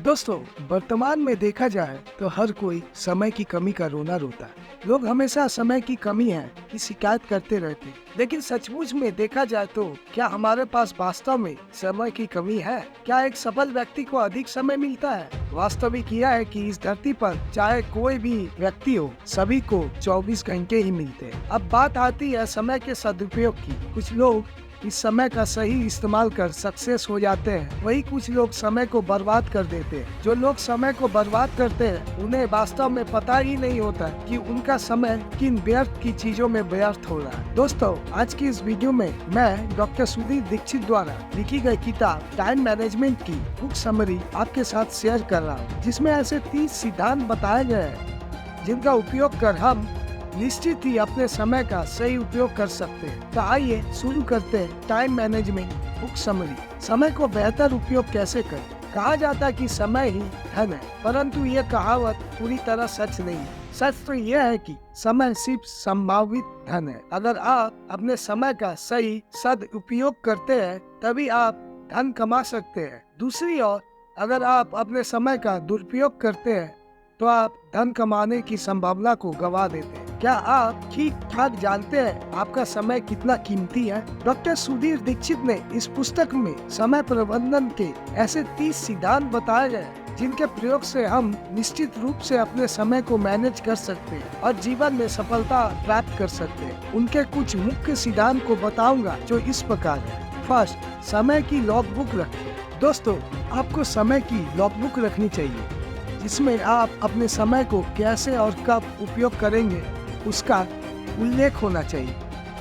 दोस्तों, वर्तमान में देखा जाए तो हर कोई समय की कमी का रोना रोता है। लोग हमेशा समय की कमी है की शिकायत करते रहते हैं। लेकिन सचमुच में देखा जाए तो क्या हमारे पास वास्तव में समय की कमी है? क्या एक सफल व्यक्ति को अधिक समय मिलता है? वास्तविक यह है कि इस धरती पर चाहे कोई भी व्यक्ति हो, सभी को 24 घंटे ही मिलते हैं। अब बात आती है समय के सदुपयोग की। कुछ लोग इस समय का सही इस्तेमाल कर सक्सेस हो जाते हैं, वही कुछ लोग समय को बर्बाद कर देते हैं। जो लोग समय को बर्बाद करते हैं उन्हें वास्तव में पता ही नहीं होता कि उनका समय किन व्यर्थ की चीजों में व्यर्थ हो रहा है। दोस्तों, आज की इस वीडियो में मैं डॉक्टर सुधीर दीक्षित द्वारा लिखी गई किताब टाइम मैनेजमेंट की बुक समरी आपके साथ शेयर कर रहा हूँ, जिसमें ऐसे 30 सिद्धांत बताए गए हैं जिनका उपयोग कर हम निश्चित ही अपने समय का सही उपयोग कर सकते हैं। तो आइए शुरू करते हैं टाइम मैनेजमेंट बुक समरी। समय को बेहतर उपयोग कैसे करें? कहा जाता है कि समय ही धन है, परंतु ये कहावत पूरी तरह सच नहीं है। सच तो यह है कि समय सिर्फ संभावित धन है। अगर आप अपने समय का सही सदुपयोग करते हैं तभी आप धन कमा सकते हैं। दूसरी ओर अगर आप अपने समय का दुरुपयोग करते हैं तो आप धन कमाने की संभावना को गवा देते हैं। क्या आप ठीक ठाक जानते हैं आपका समय कितना कीमती है? डॉक्टर सुधीर दीक्षित ने इस पुस्तक में समय प्रबंधन के ऐसे 30 सिद्धांत बताए गए जिनके प्रयोग से हम निश्चित रूप से अपने समय को मैनेज कर सकते हैं और जीवन में सफलता प्राप्त कर सकते हैं। उनके कुछ मुख्य सिद्धांत को बताऊंगा जो इस प्रकार है। फर्स्ट, समय की लॉगबुक रखें। दोस्तों, आपको समय की लॉगबुक रखनी चाहिए जिसमें आप अपने समय को कैसे और कब उपयोग करेंगे उसका उल्लेख होना चाहिए।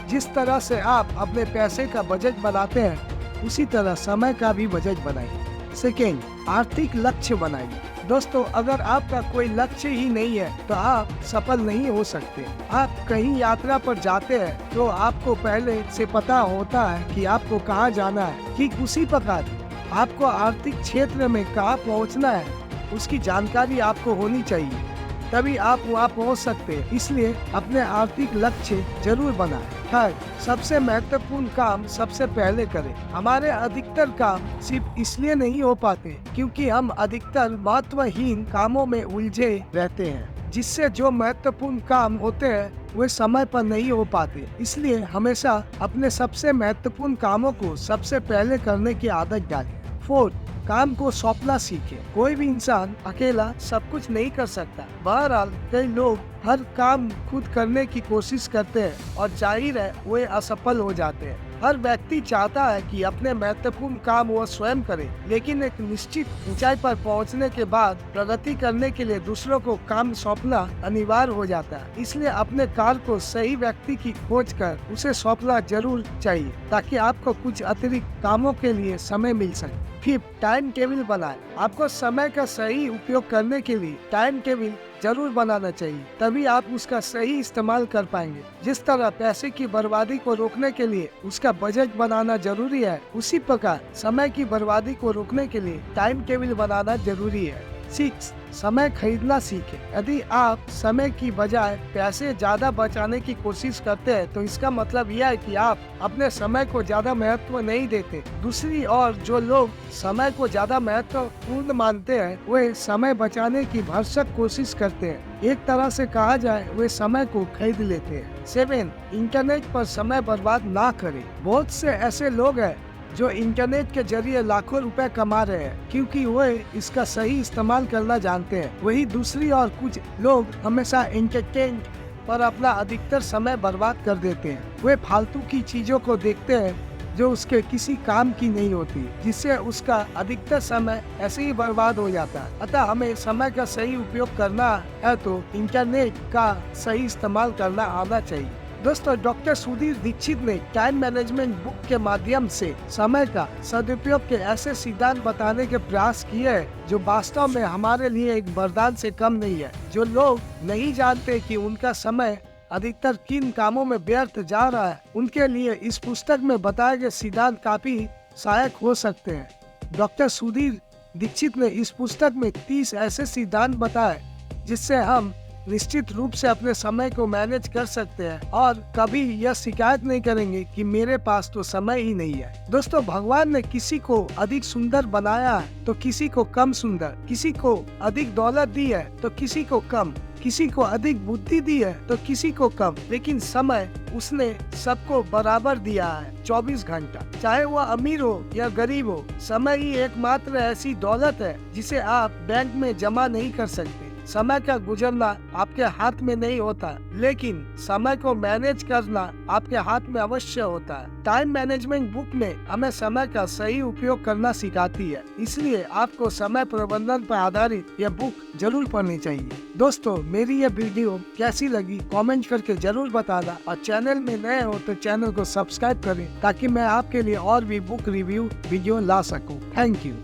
जिस तरह से आप अपने पैसे का बजट बनाते हैं उसी तरह समय का भी बजट बनाइए। सेकेंड, आर्थिक लक्ष्य बनाइए। दोस्तों, अगर आपका कोई लक्ष्य ही नहीं है तो आप सफल नहीं हो सकते। आप कहीं यात्रा पर जाते हैं तो आपको पहले से पता होता है कि आपको कहाँ जाना है। ठीक उसी प्रकार आपको आर्थिक क्षेत्र में कहाँ पहुँचना है उसकी जानकारी आपको होनी चाहिए, तभी आप वहाँ पहुँच सकते हैं। इसलिए अपने आर्थिक लक्ष्य जरूर बनाएं। थर्ड, सबसे महत्वपूर्ण काम सबसे पहले करें। हमारे अधिकतर काम सिर्फ इसलिए नहीं हो पाते क्योंकि हम अधिकतर महत्वहीन कामों में उलझे रहते हैं, जिससे जो महत्वपूर्ण काम होते हैं वे समय पर नहीं हो पाते। इसलिए हमेशा अपने सबसे महत्वपूर्ण कामों को सबसे पहले करने की आदत डालें। फोर्थ, काम को सौंपना सीखे। कोई भी इंसान अकेला सब कुछ नहीं कर सकता। बहरहाल कई लोग हर काम खुद करने की कोशिश करते हैं और जाहिर है वे असफल हो जाते हैं। हर व्यक्ति चाहता है कि अपने महत्वपूर्ण काम वो स्वयं करे, लेकिन एक निश्चित ऊंचाई पर पहुंचने के बाद प्रगति करने के लिए दूसरों को काम सौंपना अनिवार्य हो जाता है। इसलिए अपने कार्य को सही व्यक्ति की खोज कर उसे सौंपना जरूर चाहिए ताकि आपको कुछ अतिरिक्त कामों के लिए समय मिल सके। फिफ्थ, टाइम टेबल बनाएं। आपको समय का सही उपयोग करने के लिए टाइम टेबल जरूर बनाना चाहिए, तभी आप उसका सही इस्तेमाल कर पाएंगे। जिस तरह पैसे की बर्बादी को रोकने के लिए उसका बजट बनाना जरूरी है, उसी प्रकार समय की बर्बादी को रोकने के लिए टाइम टेबल बनाना जरूरी है। 6, समय खरीदना सीखें। यदि आप समय की बजाय पैसे ज्यादा बचाने की कोशिश करते हैं तो इसका मतलब यह है कि आप अपने समय को ज्यादा महत्व नहीं देते। दूसरी ओर जो लोग समय को ज्यादा महत्वपूर्ण मानते हैं वे समय बचाने की भरसक कोशिश करते हैं। एक तरह से कहा जाए वे समय को खरीद लेते हैं। 7, इंटरनेट पर समय बर्बाद ना करें। बहुत से ऐसे लोग हैं जो इंटरनेट के जरिए लाखों रुपए कमा रहे हैं क्योंकि वे इसका सही इस्तेमाल करना जानते हैं। वही दूसरी ओर कुछ लोग हमेशा एंटरटेनमेंट पर अपना अधिकतर समय बर्बाद कर देते हैं। वे फालतू की चीजों को देखते हैं जो उसके किसी काम की नहीं होती, जिससे उसका अधिकतर समय ऐसे ही बर्बाद हो जाता है। अतः हमें समय का सही उपयोग करना है तो इंटरनेट का सही इस्तेमाल करना आना चाहिए। दोस्तों, डॉक्टर सुधीर दीक्षित ने टाइम मैनेजमेंट बुक के माध्यम से समय का सदुपयोग के ऐसे सिद्धांत बताने के प्रयास किए हैं जो वास्तव में हमारे लिए एक वरदान से कम नहीं है। जो लोग नहीं जानते कि उनका समय अधिकतर किन कामों में व्यर्थ जा रहा है, उनके लिए इस पुस्तक में बताए गए सिद्धांत काफी सहायक हो सकते हैं। डॉक्टर सुधीर दीक्षित ने इस पुस्तक में 30 ऐसे सिद्धांत बताए जिससे हम निश्चित रूप से अपने समय को मैनेज कर सकते हैं और कभी यह शिकायत नहीं करेंगे कि मेरे पास तो समय ही नहीं है। दोस्तों, भगवान ने किसी को अधिक सुंदर बनाया है तो किसी को कम सुंदर, किसी को अधिक दौलत दी है तो किसी को कम, किसी को अधिक बुद्धि दी है तो किसी को कम, लेकिन समय उसने सबको बराबर दिया है, 24 घंटा। चाहे वह अमीर हो या गरीब हो, समय ही एकमात्र ऐसी दौलत है जिसे आप बैंक में जमा नहीं कर सकते। समय का गुजरना आपके हाथ में नहीं होता, लेकिन समय को मैनेज करना आपके हाथ में अवश्य होता है। टाइम मैनेजमेंट बुक में हमें समय का सही उपयोग करना सिखाती है, इसलिए आपको समय प्रबंधन पर आधारित यह बुक जरूर पढ़नी चाहिए। दोस्तों, मेरी यह वीडियो कैसी लगी कमेंट करके जरूर बताना और चैनल में नए हो तो चैनल को सब्सक्राइब करें ताकि मैं आपके लिए और भी बुक रिव्यू वीडियो ला सकूं। Thank you.